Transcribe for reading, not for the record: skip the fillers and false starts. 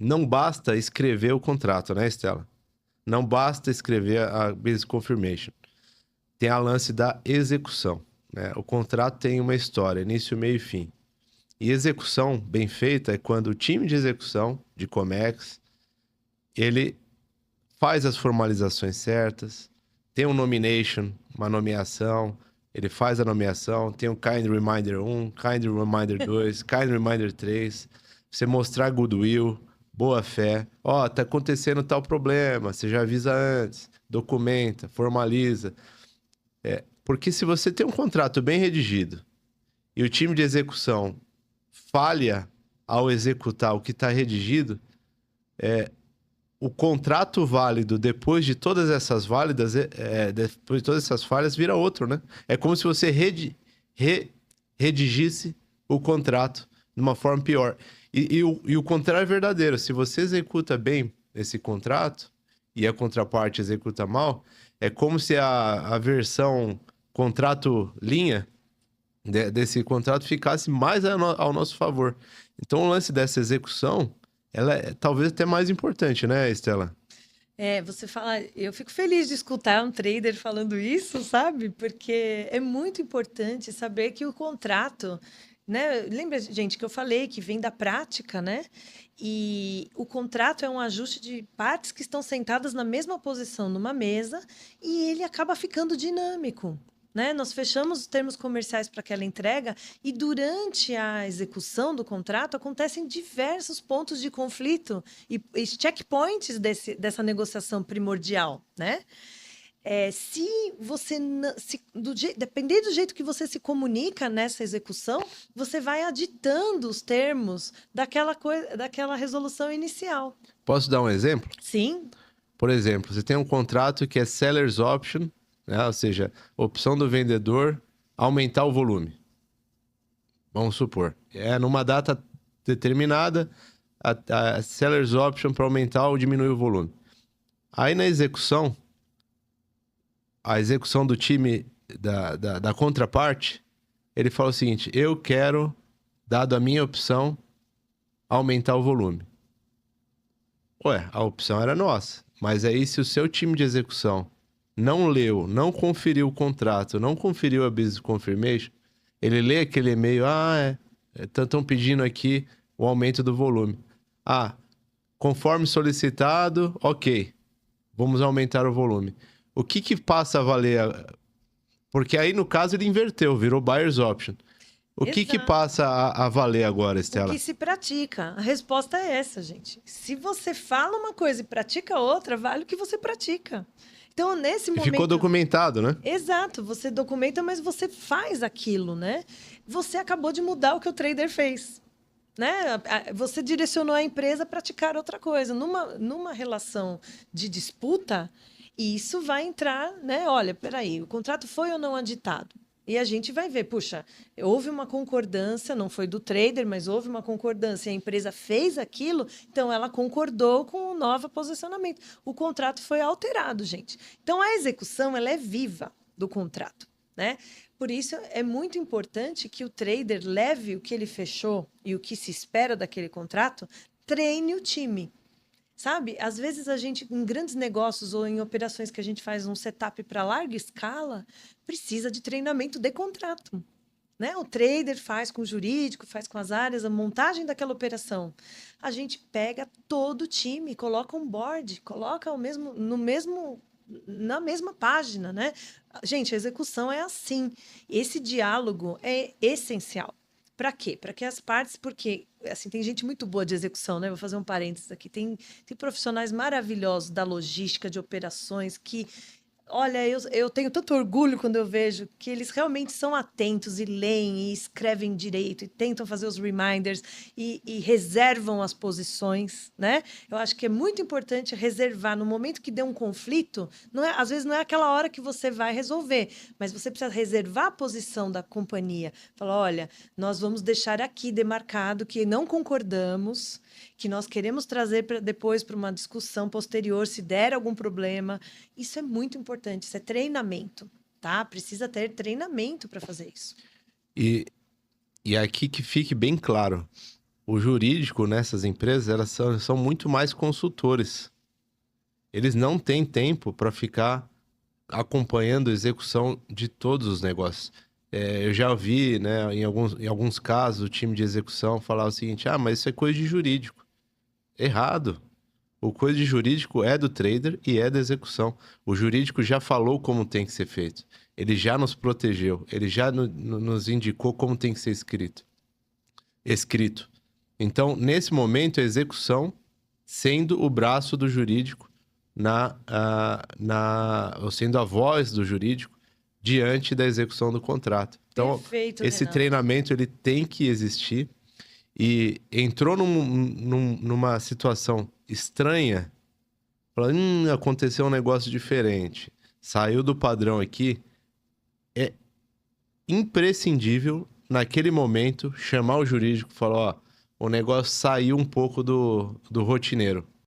não basta escrever o contrato, né, Estela? Não basta escrever a Business Confirmation. Tem a lance da execução, né? O contrato tem uma história, início, meio e fim. E execução bem feita é quando o time de execução de Comex, ele faz as formalizações certas, tem um nomination, uma nomeação, ele faz a nomeação, tem um Kind Reminder 1, Kind Reminder 2, Kind Reminder 3, você mostrar goodwill, boa fé, ó, tá acontecendo tal problema, você já avisa antes, documenta, formaliza. Porque se você tem um contrato bem redigido e o time de execução falha ao executar o que está redigido, o contrato válido depois de todas essas válidas, depois de todas essas falhas, vira outro, né? É como se você redigisse o contrato de uma forma pior. E o contrário é verdadeiro. Se você executa bem esse contrato e a contraparte executa mal, é como se a versão contrato linha desse contrato ficasse mais ao nosso favor. Então, o lance dessa execução, ela é talvez até mais importante, né, Estela? Você fala, eu fico feliz de escutar um trader falando isso, sabe? Porque é muito importante saber que o contrato, né? Lembra, gente, que eu falei que vem da prática, né? E o contrato é um ajuste de partes que estão sentadas na mesma posição numa mesa e ele acaba ficando dinâmico. Né? Nós fechamos os termos comerciais para aquela entrega e durante a execução do contrato acontecem diversos pontos de conflito e checkpoints dessa negociação primordial, né? Se você depender do jeito que você se comunica nessa execução, você vai aditando os termos daquela resolução inicial. Posso dar um exemplo? Sim, Por exemplo, você tem um contrato que é seller's option, né? Ou seja, opção do vendedor aumentar o volume. Vamos supor. Numa data determinada, a seller's option para aumentar ou diminuir o volume. Aí na execução, a execução do time da contraparte, ele fala o seguinte: eu quero, dado a minha opção, aumentar o volume. Ué, a opção era nossa. Mas aí, se o seu time de execução não leu, não conferiu o contrato, não conferiu a Business Confirmation, ele lê aquele e-mail, estão pedindo aqui o aumento do volume. Conforme solicitado, ok, vamos aumentar o volume. O que passa a valer? Porque aí, no caso, ele inverteu, virou Buyer's Option. O que exato. passa a valer agora, O Estela? que se pratica. A resposta é essa, gente. Se você fala uma coisa e pratica outra, vale o que você pratica. Então, nesse E ficou momento. documentado, né? Exato, você documenta, mas você faz aquilo, né? Você acabou de mudar o que o trader fez. Né? Você direcionou a empresa a praticar outra coisa. Numa relação de disputa, isso vai entrar, né? Olha, peraí, o contrato foi ou não aditado? E a gente vai ver, puxa, houve uma concordância, não foi do trader, mas houve uma concordância, a empresa fez aquilo, então ela concordou com o novo posicionamento. O contrato foi alterado, gente. Então a execução, ela é viva do contrato, né? Por isso é muito importante que o trader leve o que ele fechou e o que se espera daquele contrato, treine o time. Sabe? Às vezes a gente, em grandes negócios ou em operações que a gente faz um setup para larga escala, precisa de treinamento de contrato. Né? O trader faz com o jurídico, faz com as áreas, a montagem daquela operação. A gente pega todo o time, coloca um board, coloca na mesma página, né? Gente, a execução é assim. Esse diálogo é essencial. Para quê? Para que as partes, porque assim, tem gente muito boa de execução, né? Vou fazer um parênteses aqui. Tem profissionais maravilhosos da logística, de operações, que olha, eu tenho tanto orgulho quando eu vejo que eles realmente são atentos e leem e escrevem direito e tentam fazer os reminders e reservam as posições, né? Eu acho que é muito importante reservar no momento que dê um conflito. Às vezes não é aquela hora que você vai resolver, mas você precisa reservar a posição da companhia. Falar, olha, nós vamos deixar aqui demarcado que não concordamos, que nós queremos trazer depois para uma discussão posterior, se der algum problema. Isso é muito importante, isso é treinamento, tá? Precisa ter treinamento para fazer isso. E aqui que fique bem claro, o jurídico nessas empresas, elas são muito mais consultores. Eles não têm tempo para ficar acompanhando a execução de todos os negócios. Eu já ouvi, né, em alguns casos, o time de execução falar o seguinte: ah, mas isso é coisa de jurídico. Errado. O coisa de jurídico é do trader e é da execução. O jurídico já falou como tem que ser feito. Ele já nos protegeu. Ele já nos indicou como tem que ser escrito. Então, nesse momento, a execução sendo o braço do jurídico ou sendo a voz do jurídico diante da execução do contrato. Então, Perfeito, esse Renato. treinamento ele tem que existir. E entrou numa situação estranha, falando, aconteceu um negócio diferente, saiu do padrão aqui, é imprescindível, naquele momento, chamar o jurídico e falar, ó, o negócio saiu um pouco do rotineiro.